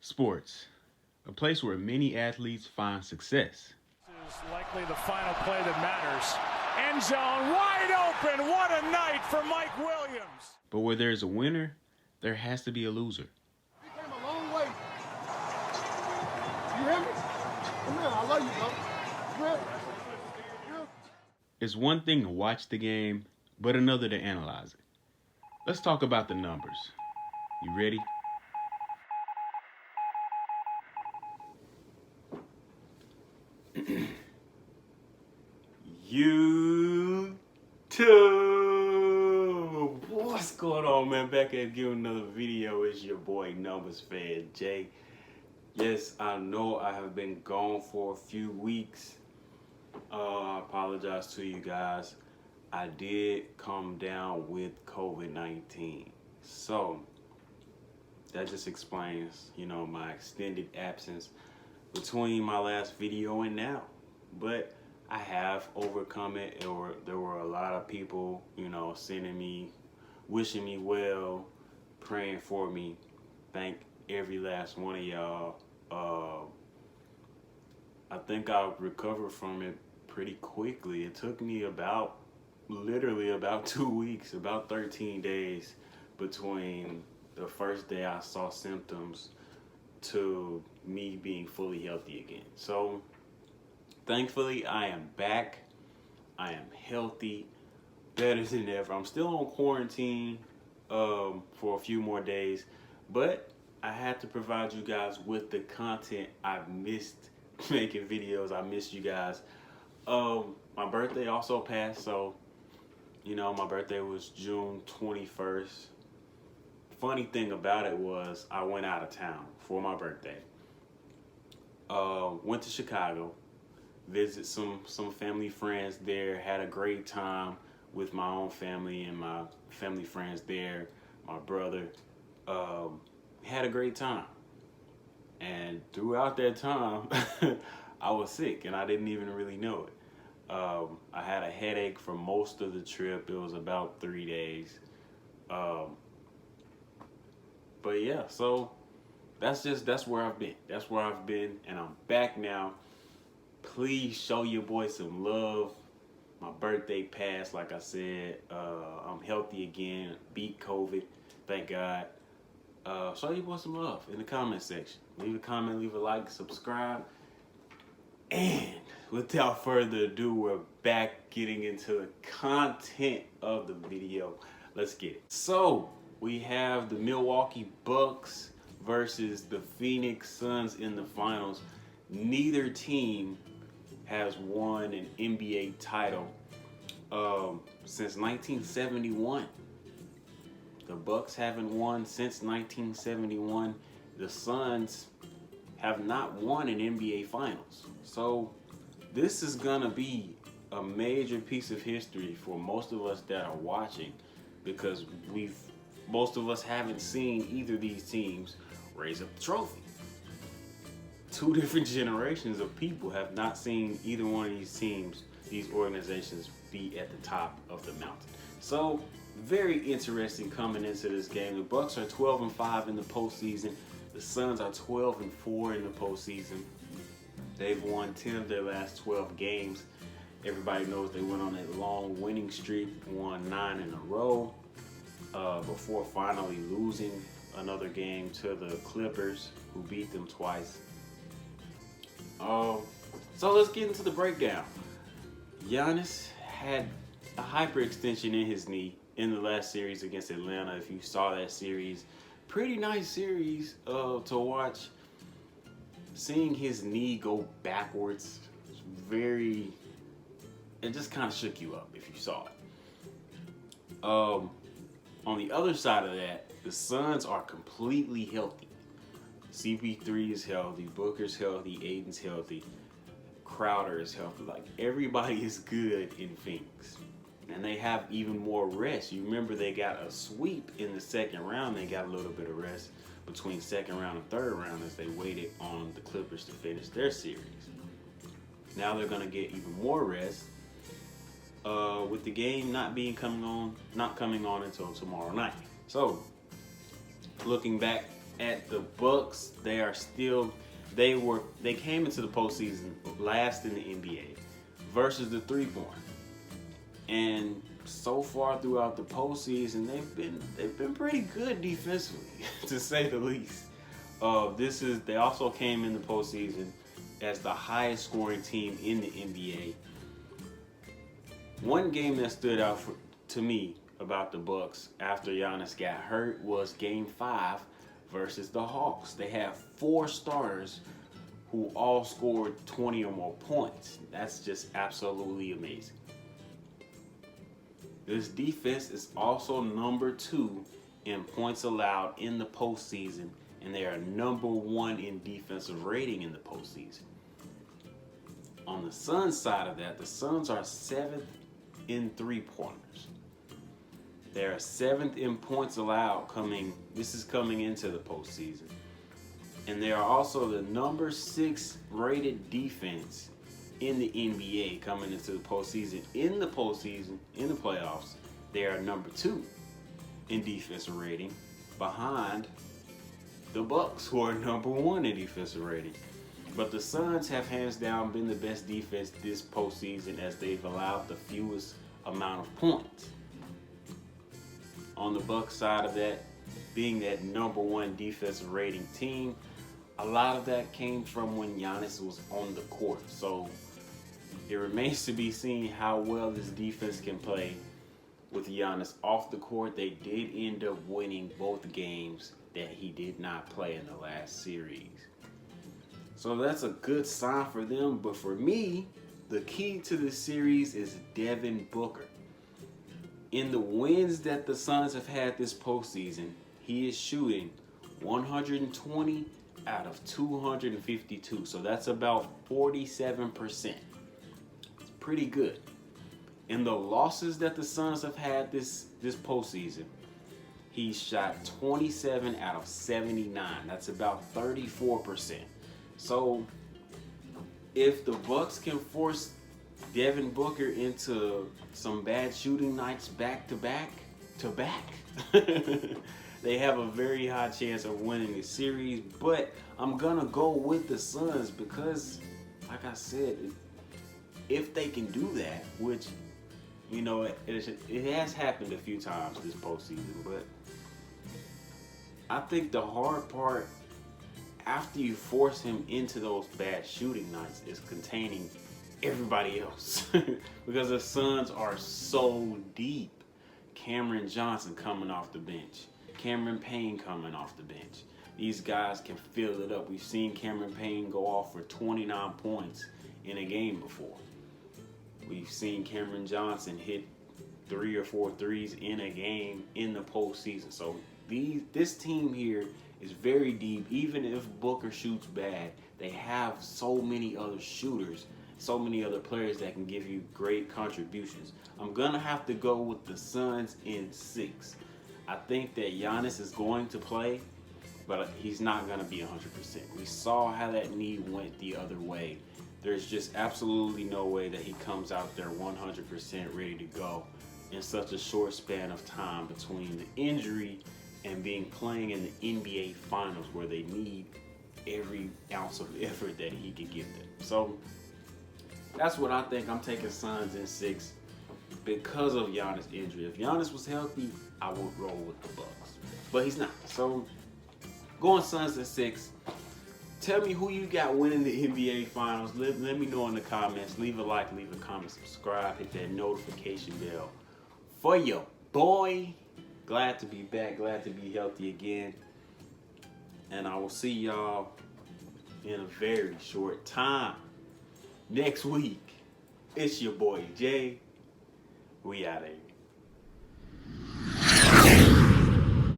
Sports, a place where many athletes find success. This is likely the final play that matters. End zone wide open. What a night for Mike Williams. But where there's a winner, there has to be a loser. He came a long way. You hear me? Man, I love you, bro. Yeah. It's one thing to watch the game, but another to analyze it. Let's talk about the numbers. You ready? YouTube. What's going on, man? Back at giving another video. It's your boy Numbers Fed Jay. Yes, I know I have been gone for a few weeks. I apologize to you guys. I did come down with COVID-19. So that just explains, my extended absence between my last video and now. But I have overcome it. There were a lot of people, sending me, wishing me well, praying for me. Thank every last one of y'all. I think I recovered from it pretty quickly. It took me literally about 2 weeks, about 13 days between the first day I saw symptoms to me being fully healthy again. So thankfully I am back. I am healthy, better than ever. I'm still on quarantine for a few more days, but I had to provide you guys with the content. I've missed making videos. I missed you guys. My birthday also passed, so my birthday was June 21st. Funny thing about it was I went out of town for my birthday. Went to Chicago, visit some family friends there, had a great time with my own family and my family friends there, my brother. Had a great time. And throughout that time, I was sick and I didn't even really know it. I had a headache for most of the trip. It was about 3 days. But yeah, so that's where I've been. That's where I've been, and I'm back now. Please show your boy some love. My birthday passed, like I said. I'm healthy again. Beat COVID, thank God. Show your boy some love in the comment section. Leave a comment, leave a like, subscribe. And without further ado, we're back getting into the content of the video. Let's get it. So we have the Milwaukee Bucks versus the Phoenix Suns in the finals. Neither team has won an NBA title since 1971. The Bucks haven't won since 1971. The Suns have not won an NBA Finals. So this is gonna be a major piece of history for most of us that are watching, because most of us haven't seen either of these teams raise up the trophy. Two different generations of people have not seen either one of these teams, these organizations, be at the top of the mountain. So very interesting coming into this game. The Bucks are 12-5 in the postseason. The Suns are 12-4 in the postseason. They've won 10 of their last 12 games. Everybody knows they went on a long winning streak, won 9 in a row, before finally losing another game to the Clippers, who beat them twice. So let's get into the breakdown. Giannis had a hyperextension in his knee in the last series against Atlanta. If you saw that series, pretty nice series to watch. Seeing his knee go backwards, it just kind of shook you up if you saw it. On the other side of that, the Suns are completely healthy. CP3 is healthy, Booker's healthy, Aiden's healthy, Crowder is healthy. Like, everybody is good in Phoenix. And they have even more rest. You remember they got a sweep in the second round. They got a little bit of rest between second round and third round as they waited on the Clippers to finish their series. Now they're going to get even more rest with the game not coming on until tomorrow night. So looking back at the Bucks, they came into the postseason last in the NBA versus the 3-point. And so far throughout the postseason, they've been pretty good defensively, to say the least. They also came in the postseason as the highest scoring team in the NBA. One game that stood out to me about the Bucks after Giannis got hurt was Game 5 versus the Hawks. They had 4 starters who all scored 20 or more points. That's just absolutely amazing. This defense is also number 2 in points allowed in the postseason, and they are number 1 in defensive rating in the postseason. On the Suns side of that, the Suns are 7th in 3-pointers. They are 7th in points allowed coming into the postseason. And they are also the number 6 rated defense in the NBA coming into the postseason. In the playoffs, they are number 2 in defensive rating, behind the Bucks, who are number 1 in defensive rating. But the Suns have hands down been the best defense this postseason, as they've allowed the fewest amount of points. On the Bucks side of that, being that number 1 defensive rating team, a lot of that came from when Giannis was on the court. So it remains to be seen how well this defense can play with Giannis off the court. They did end up winning both games that he did not play in the last series. So that's a good sign for them. But for me, the key to this series is Devin Booker. In the wins that the Suns have had this postseason, he is shooting 120 out of 252. So that's about 47%. It's pretty good. In the losses that the Suns have had this postseason, he shot 27 out of 79. That's about 34%. So if the Bucks can force Devin Booker into some bad shooting nights back to back, they have a very high chance of winning the series. But I'm gonna go with the Suns because, like I said, if they can do that, which, you know, it has happened a few times this postseason, but I think the hard part after you force him into those bad shooting nights is containing everybody else because the Suns are so deep. Cameron Johnson coming off the bench, Cameron Payne coming off the bench. These guys can fill it up. We've seen Cameron Payne go off for 29 points in a game before. We've seen Cameron Johnson hit 3 or 4 threes in a game in the postseason. So this team here is very deep. Even if Booker shoots bad, they have so many other shooters, so many other players that can give you great contributions. I'm gonna have to go with the Suns in 6. I think that Giannis is going to play, but he's not gonna be 100%. We saw how that knee went the other way. There's just absolutely no way that he comes out there 100% ready to go in such a short span of time between the injury and playing in the NBA Finals, where they need every ounce of effort that he can give them. So that's what I think. I'm taking Suns in 6 because of Giannis' injury. If Giannis was healthy, I would roll with the Bucks, but he's not. So going Suns in 6. Tell me who you got winning the NBA Finals. Let me know in the comments. Leave a like, leave a comment, subscribe, hit that notification bell for your boy. Glad to be back, glad to be healthy again. And I will see y'all in a very short time. Next week, it's your boy Jay. We out of here.